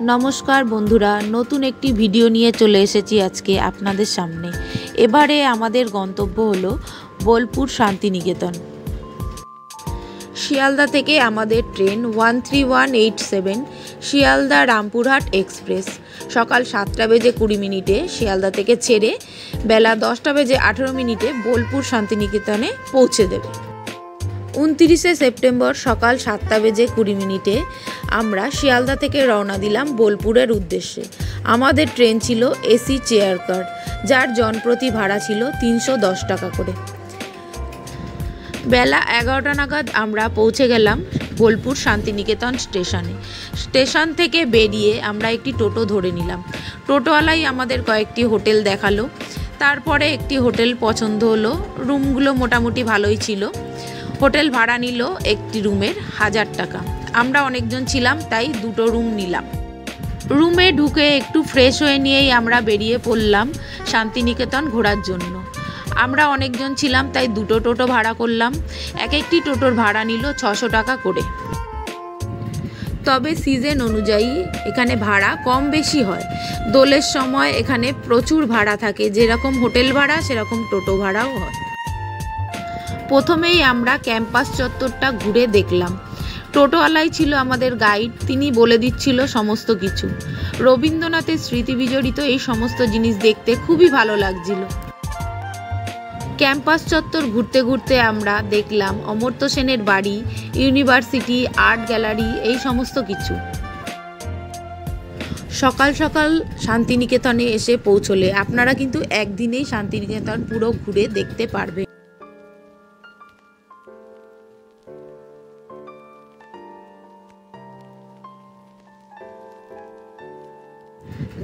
नमस्कार बंधुरा नतून एकटी भिडियो निये चले एसेछि आजके आपनादेर सामने। एबारे आमादेर गंतव्य हलो बोलपुर शांतिनिकेतन। शियालदा थेके आमादेर ट्रेन 13187 शियालदा रामपुरहाट एक्सप्रेस सकाल 7टा बेजे 20 मिनिटे शियालदा थेके छेड़े बेला 10टा बेजे 18 मिनिटे बोलपुर शांतिनिकेतने पौঁছে देবে। 29 सेप्टेम्बर सकाल 7टा बेजे 20 मिनिटे आमरा शियालदा थेके रवना दिलाम बोलपुरेर उद्देश्ये। आमादेर ट्रेन छिलो एसी चेयर कार जार जनप्रति भाड़ा छिलो 310 टाका करे। बेला 11टा नागाद आमरा पौঁছে गेलाम बोलपुर शांतिनिकेतन स्टेशने। स्टेशन थेके बेरिये आमरा एकटी टोटो धरे निलाम। टोटोवालाई आमादेर कयेकटी होटेल देखालो। तारपरे एकटी होटेल पछंद हलो। रूमगुलो मोटामुटी भालोई छिलो। होटेल भाड़ा निल एक रूमेर 1000 टाका। आमरा अनेकजन छिलाम ताई दुटो रूम निलाम। रूमे ढुके एकटू फ्रेश हये नियेई आमरा बेरिये पड़लाम शांतिनिकेतन घोरार जोन्नो। आमरा अनेकजन छिलाम ताई दुटो टोटो भाड़ा करलाम। एक एकटी टोटोर भाड़ा निल 600 टाका करे। तबे सीजन अनुयायी एखाने भाड़ा कम बेशी हय। दोलेर समय एखाने प्रचुर भाड़ा थाके, जेरकम होटेल भाड़ा सेरकम टोटो भाड़ाओ हय। प्रथमेई आमरा कैम्पास चत्वरटा घुरे देखलाम। टोटोवालाई छिलो आमादेर गाइड, तिनी बोले दिच्छिलो समस्त किछु। रवीन्द्रनाथेर स्मृति बिजड़ित एई समस्त जिनिस देखते खूबई भालो लागछिलो। कैम्पास चत्वर घुरते घुरते आमरा देखलाम अमर्त्य सेनेर बाड़ी, यूनिभार्सिटी, आर्ट ग्यालारि एई समस्त किछु। सकाल सकाल शांतिनिकेतने एसे पौঁছলে आपनारा किन्तु एकदिनेई शांतिनिकेतन पुरो घुरे देखते पारबेन।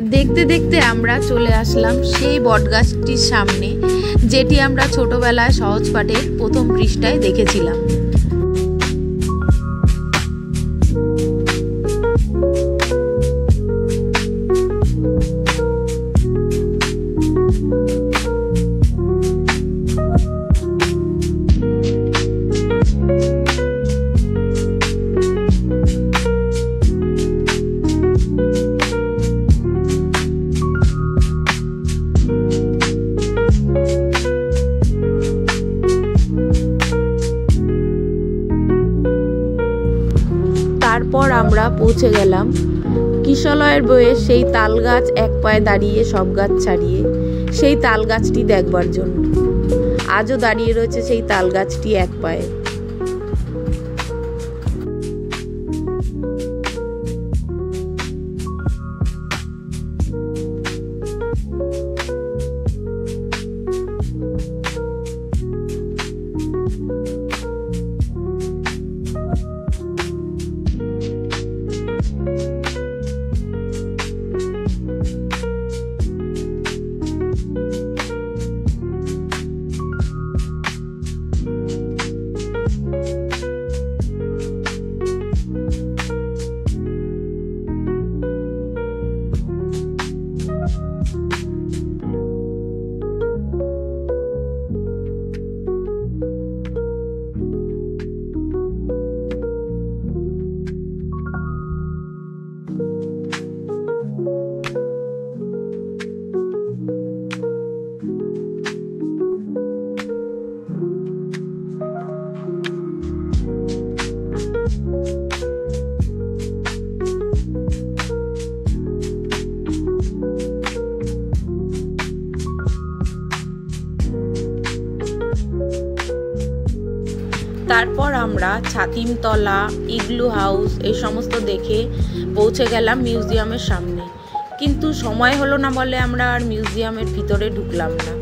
देखते देखते आमरा चले आसलाम सेई बटगाछटिर सामने, जेटी आमरा छोटोबेलाय सहज पाठेर प्रथम पृष्ठाय देखेछिलाम। তারপর আমরা পৌঁছে গেলাম কিশলয়ের বয়ে সেই তাল গাছ এক পায়ে দাঁড়িয়ে সব গাছ ছাড়িয়ে সেই তাল গাছটি দেখবার জন্য। আজও দাঁড়িয়ে রয়েছে সেই তাল গাছটি এক পায়ে। তারপর আমরা ছাতিমতলা, ইগলু হাউস এই সমস্ত দেখে পৌঁছে গেলাম মিউজিয়ামের সামনে। কিন্তু সময় হলো না বলে আমরা আর মিউজিয়ামের ভিতরে ঢুকলাম না।